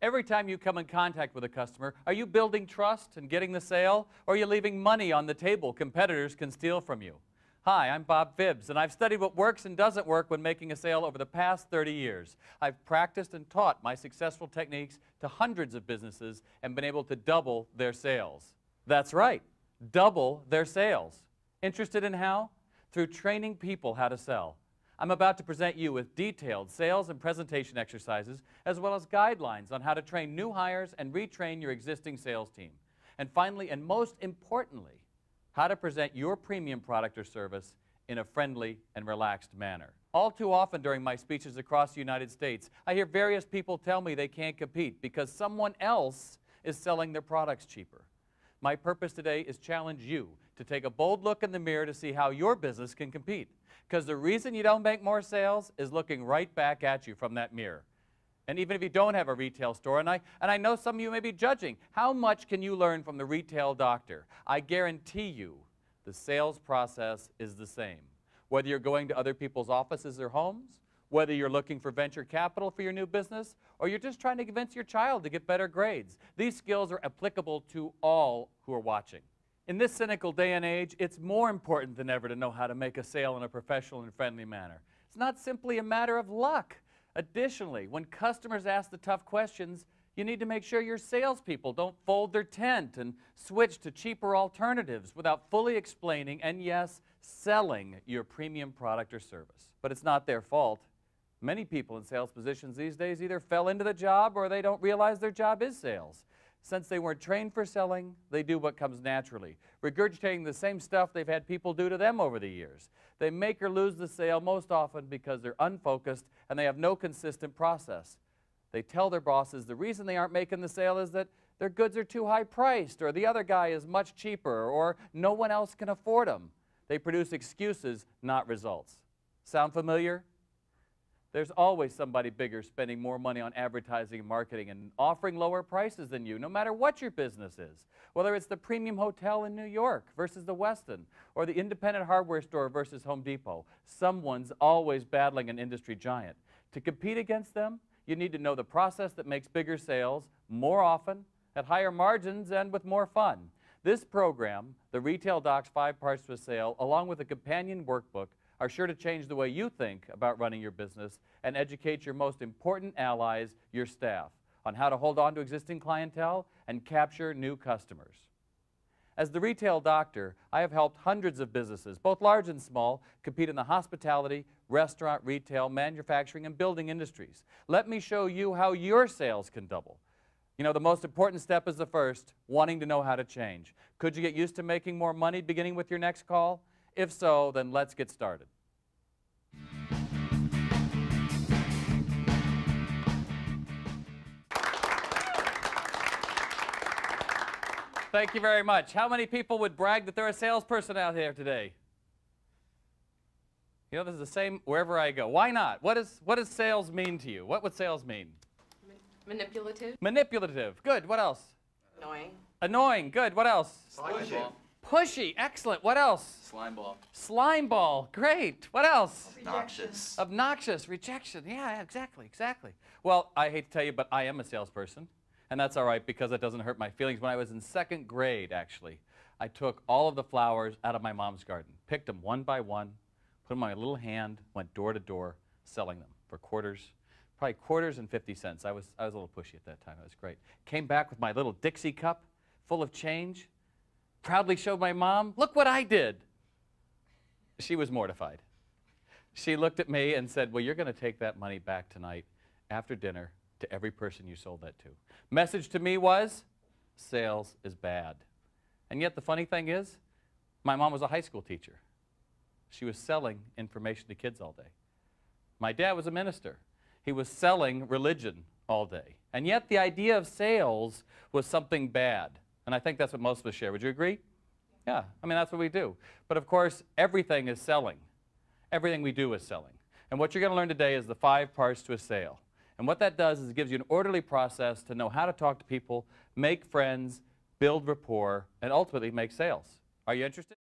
Every time you come in contact with a customer, are you building trust and getting the sale, or are you leaving money on the table competitors can steal from you? Hi, I'm Bob Phibbs, and I've studied what works and doesn't work when making a sale over the past 30 years. I've practiced and taught my successful techniques to hundreds of businesses and been able to double their sales. That's right, double their sales. Interested in how? Through training people how to sell. I'm about to present you with detailed sales and presentation exercises, as well as guidelines on how to train new hires and retrain your existing sales team. And finally, and most importantly, how to present your premium product or service in a friendly and relaxed manner. All too often during my speeches across the United States, I hear various people tell me they can't compete because someone else is selling their products cheaper. My purpose today is challenge you to take a bold look in the mirror to see how your business can compete. Because the reason you don't make more sales is looking right back at you from that mirror. And even if you don't have a retail store, and I know some of you may be judging, how much can you learn from the retail doctor? I guarantee you the sales process is the same. Whether you're going to other people's offices or homes, whether you're looking for venture capital for your new business, or you're just trying to convince your child to get better grades, these skills are applicable to all who are watching. In this cynical day and age, it's more important than ever to know how to make a sale in a professional and friendly manner. It's not simply a matter of luck. Additionally, when customers ask the tough questions, you need to make sure your salespeople don't fold their tent and switch to cheaper alternatives without fully explaining and, yes, selling your premium product or service. But it's not their fault. Many people in sales positions these days either fell into the job or they don't realize their job is sales. Since they weren't trained for selling, they do what comes naturally, regurgitating the same stuff they've had people do to them over the years. They make or lose the sale most often because they're unfocused and they have no consistent process. They tell their bosses the reason they aren't making the sale is that their goods are too high priced, or the other guy is much cheaper, or no one else can afford them. They produce excuses, not results. Sound familiar? There's always somebody bigger spending more money on advertising and marketing and offering lower prices than you, no matter what your business is. Whether it's the premium hotel in New York versus the Westin, or the independent hardware store versus Home Depot, someone's always battling an industry giant. To compete against them, you need to know the process that makes bigger sales more often, at higher margins, and with more fun. This program, the Retail Doc's 5 Parts to a Sale, along with a companion workbook, are sure to change the way you think about running your business and educate your most important allies, your staff, on how to hold on to existing clientele and capture new customers. As the retail doctor, I have helped hundreds of businesses, both large and small, compete in the hospitality, restaurant, retail, manufacturing, and building industries. Let me show you how your sales can double. You know, the most important step is the first, wanting to know how to change. Could you get used to making more money beginning with your next call? If so, then let's get started. Thank you very much. How many people would brag that they're a salesperson out here today? You know, this is the same wherever I go. Why not? What does sales mean to you? What would sales mean? Manipulative. Manipulative. Good. What else? Annoying. Annoying. Good. What else? Pushy. Pushy. Excellent. What else? Slime ball. Slime ball. Great. What else? Obnoxious. Obnoxious. Rejection. Yeah, exactly. Well, I hate to tell you, but I am a salesperson. And that's all right because it doesn't hurt my feelings. When I was in 2nd grade, actually, I took all of the flowers out of my mom's garden, picked them one by one, put them on my little hand, went door to door, selling them for quarters, probably quarters and 50 cents. I was a little pushy at that time. It was great. Came back with my little Dixie cup full of change, proudly showed my mom, look what I did. She was mortified. She looked at me and said, well, you're going to take that money back tonight after dinner to every person you sold that to. Message to me was, sales is bad. And yet the funny thing is, my mom was a high school teacher. She was selling information to kids all day. My dad was a minister. He was selling religion all day. And yet the idea of sales was something bad. And I think that's what most of us share. Would you agree? Yeah, I mean, that's what we do. But of course, everything is selling. Everything we do is selling. And what you're going to learn today is the 5 parts to a sale. And what that does is it gives you an orderly process to know how to talk to people, make friends, build rapport, and ultimately make sales. Are you interested?